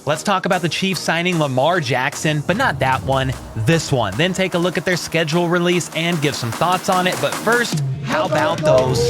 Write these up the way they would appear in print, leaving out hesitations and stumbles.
Let's talk about the Chiefs signing Lamar Jackson, but not that one, this one. Then take a look at their schedule release and give some thoughts on it. But first, how about those?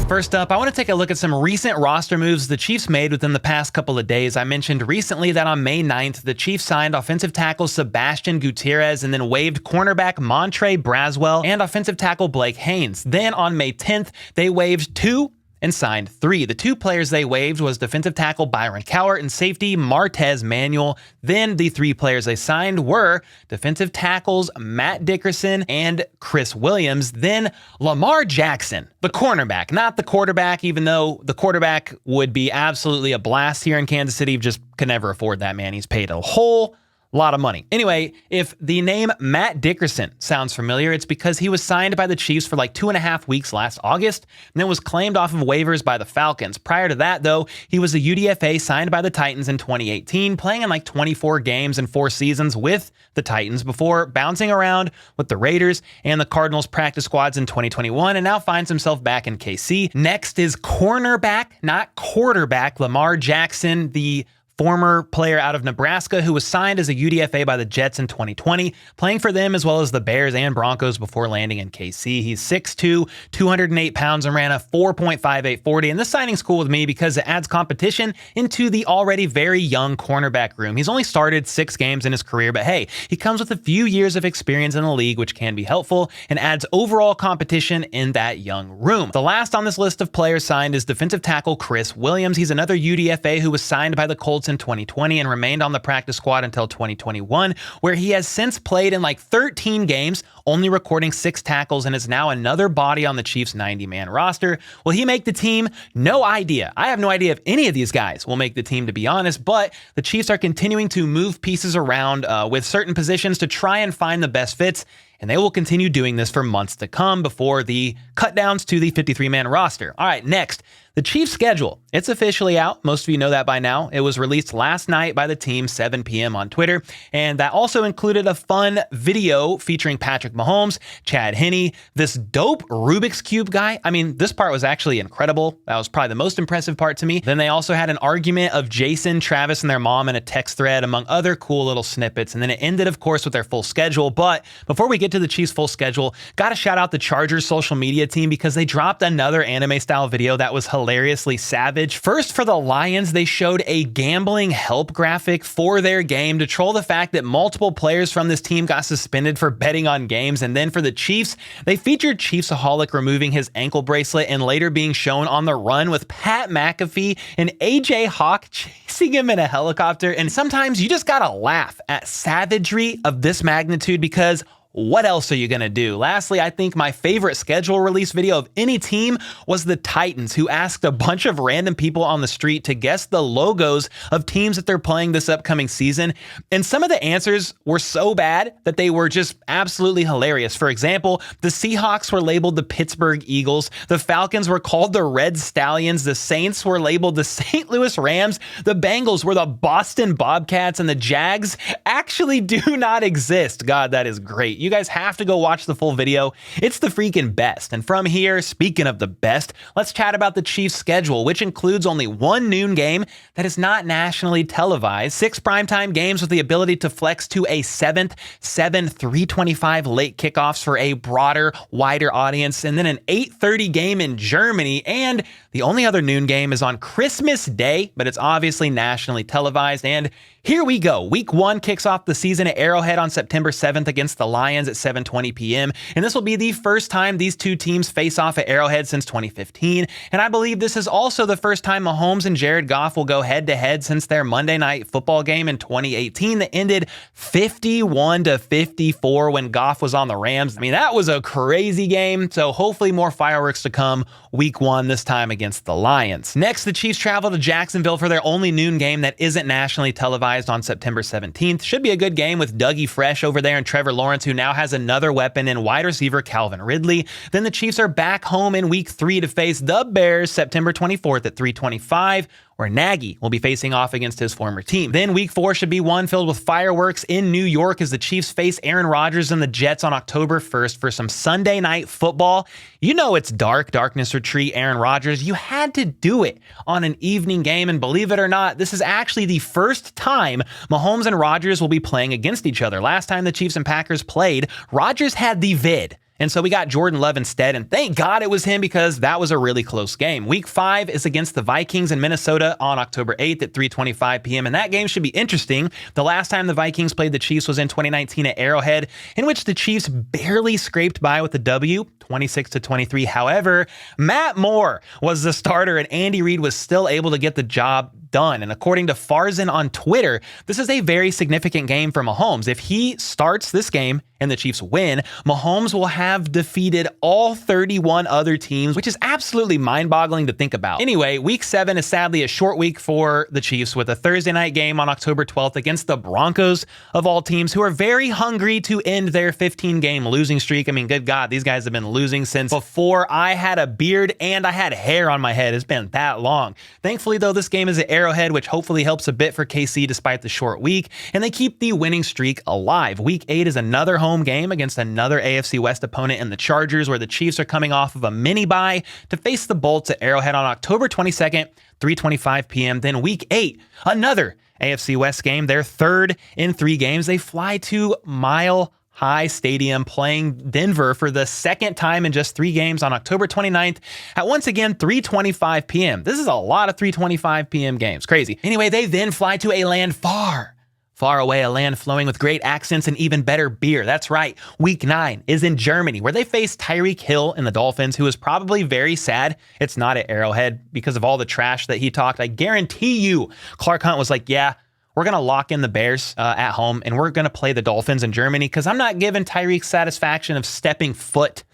First up, I want to take a look at some recent roster moves the Chiefs made within the past couple of days. I mentioned recently that on May 9th, the Chiefs signed offensive tackle Sebastian Gutierrez and then waived cornerback Montre Braswell and offensive tackle Blake Haynes. Then on May 10th, they waived 2 and signed 3. The 2 players they waived was defensive tackle Byron Cowart and safety Martez Manuel. Then the 3 players they signed were defensive tackles Matt Dickerson and Chris Williams. Then Lamar Jackson, the cornerback, not the quarterback, even though the quarterback would be absolutely a blast here in Kansas City. Just could never afford that, man. He's paid a whole lot of money. Anyway, if the name Matt Dickerson sounds familiar, it's because he was signed by the Chiefs for like 2.5 weeks last August and then was claimed off of waivers by the Falcons. Prior to that, though, he was a UDFA signed by the Titans in 2018, playing in like 24 games and 4 seasons with the Titans before bouncing around with the Raiders and the Cardinals practice squads in 2021 and now finds himself back in KC. Next is cornerback, not quarterback, Lamar Jackson, the former player out of Nebraska who was signed as a UDFA by the Jets in 2020, playing for them as well as the Bears and Broncos before landing in KC. He's 6'2", 208 pounds, and ran a 4.58 40. And this signing's cool with me because it adds competition into the already very young cornerback room. He's only started 6 games in his career, but hey, he comes with a few years of experience in the league, which can be helpful and adds overall competition in that young room. The last on this list of players signed is defensive tackle Chris Williams. He's another UDFA who was signed by the Colts in 2020 and remained on the practice squad until 2021, where he has since played in like 13 games, only recording 6 tackles, and is now another body on the Chiefs' 90-man roster. Will he make the team? No idea. I have no idea if any of these guys will make the team, to be honest, but the Chiefs are continuing to move pieces around with certain positions to try and find the best fits, and they will continue doing this for months to come before the cutdowns to the 53-man roster. All right, next, the Chiefs' schedule. It's officially out. Most of you know that by now. It was released last night by the team, 7 p.m. on Twitter, and that also included a fun video featuring Patrick Mahomes, Chad Henne, this dope Rubik's Cube guy. I mean, this part was actually incredible. That was probably the most impressive part to me. Then they also had an argument of Jason, Travis, and their mom in a text thread, among other cool little snippets, and then it ended, of course, with their full schedule. But before we get to the Chiefs' full schedule, gotta shout out the Chargers social media team because they dropped another anime-style video that was hilariously savage. First, for the Lions, they showed a gambling help graphic for their game to troll the fact that multiple players from this team got suspended for betting on games. And then for the Chiefs, they featured Chiefsaholic removing his ankle bracelet and later being shown on the run with Pat McAfee and AJ Hawk chasing him in a helicopter. And sometimes you just gotta laugh at savagery of this magnitude because what else are you going to do? Lastly, I think my favorite schedule release video of any team was the Titans, who asked a bunch of random people on the street to guess the logos of teams that they're playing this upcoming season. And some of the answers were so bad that they were just absolutely hilarious. For example, the Seahawks were labeled the Pittsburgh Eagles. The Falcons were called the Red Stallions. The Saints were labeled the St. Louis Rams. The Bengals were the Boston Bobcats, and the Jags actually do not exist. God, that is great. You guys have to go watch the full video. It's the freaking best. And from here, speaking of the best, let's chat about the Chiefs' schedule, which includes only 1 noon game that is not nationally televised, 6 primetime games with the ability to flex to a 7th, 3:25 late kickoffs for a broader, wider audience, and then an 8:30 game in Germany. And the only other noon game is on Christmas Day, but it's obviously nationally televised. And here we go. Week 1 kicks off the season at Arrowhead on September 7th against the Lions at 7:20 p.m. And this will be the first time these two teams face off at Arrowhead since 2015. And I believe this is also the first time Mahomes and Jared Goff will go head-to-head since their Monday Night Football game in 2018 that ended 51-54 when Goff was on the Rams. I mean, that was a crazy game. So hopefully more fireworks to come week 1, this time against the Lions. Next, the Chiefs travel to Jacksonville for their only noon game that isn't nationally televised on September 17th. Should be a good game with Dougie Fresh over there and Trevor Lawrence, who now has another weapon in wide receiver Calvin Ridley. Then the Chiefs are back home in week 3 to face the Bears September 24th at 3:25. where Nagy will be facing off against his former team. Then week 4 should be one filled with fireworks in New York as the Chiefs face Aaron Rodgers and the Jets on October 1st for some Sunday night football. You know it's darkness retreat, Aaron Rodgers. You had to do it on an evening game, and believe it or not, this is actually the first time Mahomes and Rodgers will be playing against each other. Last time the Chiefs and Packers played, Rodgers had the vid. And so we got Jordan Love instead, and thank God it was him because that was a really close game. Week 5 is against the Vikings in Minnesota on October 8th at 3:25 p.m., and that game should be interesting. The last time the Vikings played the Chiefs was in 2019 at Arrowhead, in which the Chiefs barely scraped by with the W, 26-23. However, Matt Moore was the starter, and Andy Reid was still able to get the job done. And according to Farzan on Twitter, this is a very significant game for Mahomes. If he starts this game and the Chiefs win, Mahomes will have defeated all 31 other teams, which is absolutely mind-boggling to think about. Anyway, week 7 is sadly a short week for the Chiefs with a Thursday night game on October 12th against the Broncos of all teams, who are very hungry to end their 15-game losing streak. I mean, good God, these guys have been losing since before I had a beard and I had hair on my head. It's been that long. Thankfully, though, this game is at Arrowhead, which hopefully helps a bit for KC despite the short week, and they keep the winning streak alive. Week 8 is another home game against another AFC West opponent in the Chargers, where the Chiefs are coming off of a mini bye to face the Bolts at Arrowhead on October 22nd, 3:25 p.m. Then week 8, another AFC West game, their third in 3 games. They fly to Mile High Stadium, playing Denver for the second time in just 3 games on October 29th at once again 3:25 p.m. This is a lot of 3:25 p.m. games. Crazy. Anyway, they then fly to a land far away, a land flowing with great accents and even better beer. That's right. Week 9 is in Germany, where they face Tyreek Hill and the Dolphins, who is probably very sad it's not at Arrowhead because of all the trash that he talked. I guarantee you, Clark Hunt was like, yeah, we're going to lock in the Bears at home, and we're going to play the Dolphins in Germany because I'm not giving Tyreek satisfaction of stepping foot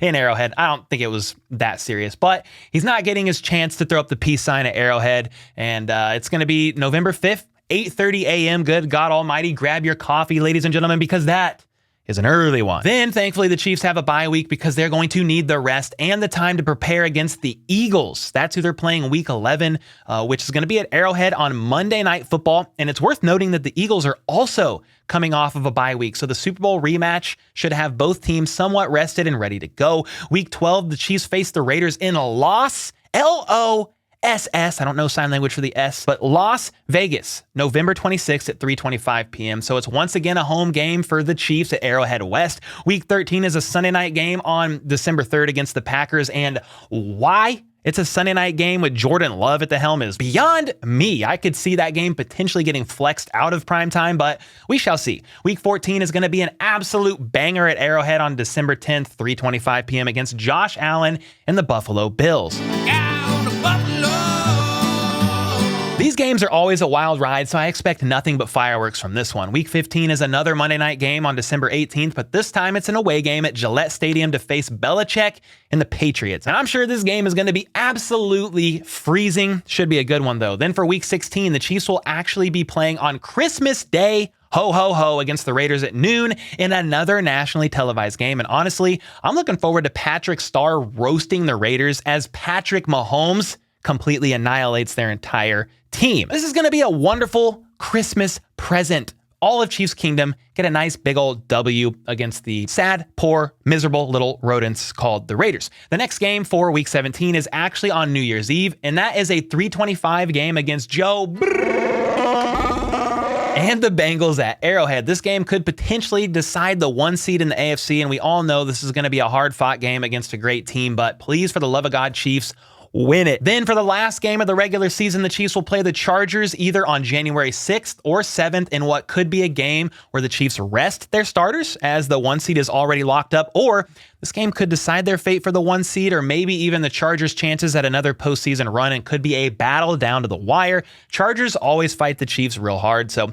in Arrowhead. I don't think it was that serious, but he's not getting his chance to throw up the peace sign at Arrowhead, and it's going to be November 5th, 8:30 a.m. Good God Almighty, grab your coffee, ladies and gentlemen, because that is an early one. Then, thankfully, the Chiefs have a bye week because they're going to need the rest and the time to prepare against the Eagles. That's who they're playing week 11, which is going to be at Arrowhead on Monday Night Football. And it's worth noting that the Eagles are also coming off of a bye week, so the Super Bowl rematch should have both teams somewhat rested and ready to go. Week 12, the Chiefs face the Raiders in Las L-O-S-S, I don't know sign language for the S, but Las Vegas, November 26th at 3:25 p.m. So it's once again a home game for the Chiefs at Arrowhead West. Week 13 is a Sunday night game on December 3rd against the Packers, and why it's a Sunday night game with Jordan Love at the helm is beyond me. I could see that game potentially getting flexed out of primetime, but we shall see. Week 14 is going to be an absolute banger at Arrowhead on December 10th, 3:25 p.m. against Josh Allen and the Buffalo Bills. These games are always a wild ride, so I expect nothing but fireworks from this one. Week 15 is another Monday night game on December 18th, but this time it's an away game at Gillette Stadium to face Belichick and the Patriots. And I'm sure this game is going to be absolutely freezing. Should be a good one, though. Then for Week 16, the Chiefs will actually be playing on Christmas Day, ho, ho, ho, against the Raiders at noon in another nationally televised game. And honestly, I'm looking forward to Patrick Starr roasting the Raiders as Patrick Mahomes completely annihilates their entire team. This is going to be a wonderful Christmas present. All of Chiefs Kingdom get a nice big old W against the sad, poor, miserable little rodents called the Raiders. The next game for Week 17 is actually on New Year's Eve, and that is a 3:25 game against Joe and the Bengals at Arrowhead. This game could potentially decide the 1 seed in the AFC, and we all know this is going to be a hard-fought game against a great team, but please, for the love of God, Chiefs, win it. Then for the last game of the regular season, the Chiefs will play the Chargers either on January 6th or 7th in what could be a game where the Chiefs rest their starters as the 1 seed is already locked up, or this game could decide their fate for the 1 seed, or maybe even the Chargers' chances at another postseason run, and could be a battle down to the wire. Chargers always fight the Chiefs real hard, so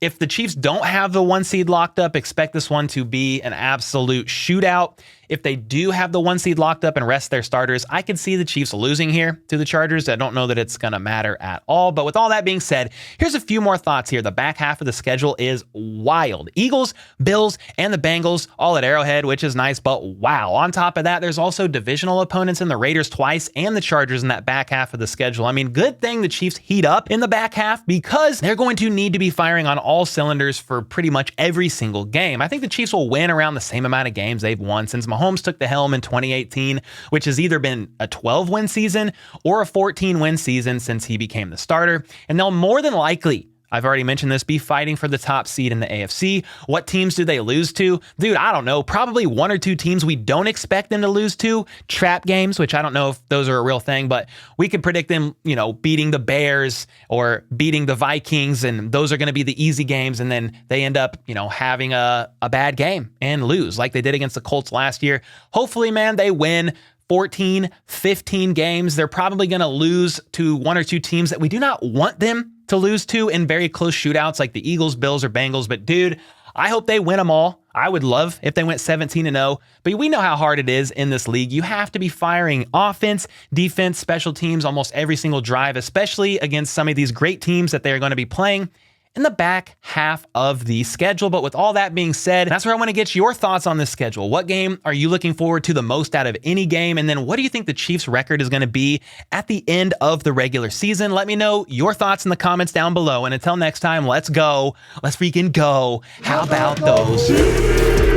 if the Chiefs don't have the 1 seed locked up, expect this one to be an absolute shootout. if they do have the 1 seed locked up and rest their starters, I could see the Chiefs losing here to the Chargers. I don't know that it's going to matter at all. But with all that being said, here's a few more thoughts here. The back half of the schedule is wild. Eagles, Bills, and the Bengals all at Arrowhead, which is nice, but wow. On top of that, there's also divisional opponents in the Raiders twice and the Chargers in that back half of the schedule. I mean, good thing the Chiefs heat up in the back half because they're going to need to be firing on all cylinders for pretty much every single game. I think the Chiefs will win around the same amount of games they've won since Mahomes took the helm in 2018, which has either been a 12-win season or a 14-win season since he became the starter. And they'll more than likely, I've already mentioned this, be fighting for the top seed in the AFC. What teams do they lose to? Dude, I don't know. Probably 1 or 2 teams we don't expect them to lose to. Trap games, which I don't know if those are a real thing, but we could predict them, beating the Bears or beating the Vikings, and those are going to be the easy games, and then they end up, having a bad game and lose like they did against the Colts last year. Hopefully, man, they win 14, 15 games. They're probably going to lose to 1 or 2 teams that we do not want them to lose to in very close shootouts like the Eagles, Bills, or Bengals. But dude, I hope they win them all. I would love if they went 17-0, but we know how hard it is in this league. You have to be firing offense, defense, special teams almost every single drive, especially against some of these great teams that they're going to be playing in the back half of the schedule. But with all that being said, that's where I want to get your thoughts on this schedule. What game are you looking forward to the most out of any game? And then what do you think the Chiefs' record is going to be at the end of the regular season? Let me know your thoughts in the comments down below. And until next time, let's go. Let's freaking go. How about those?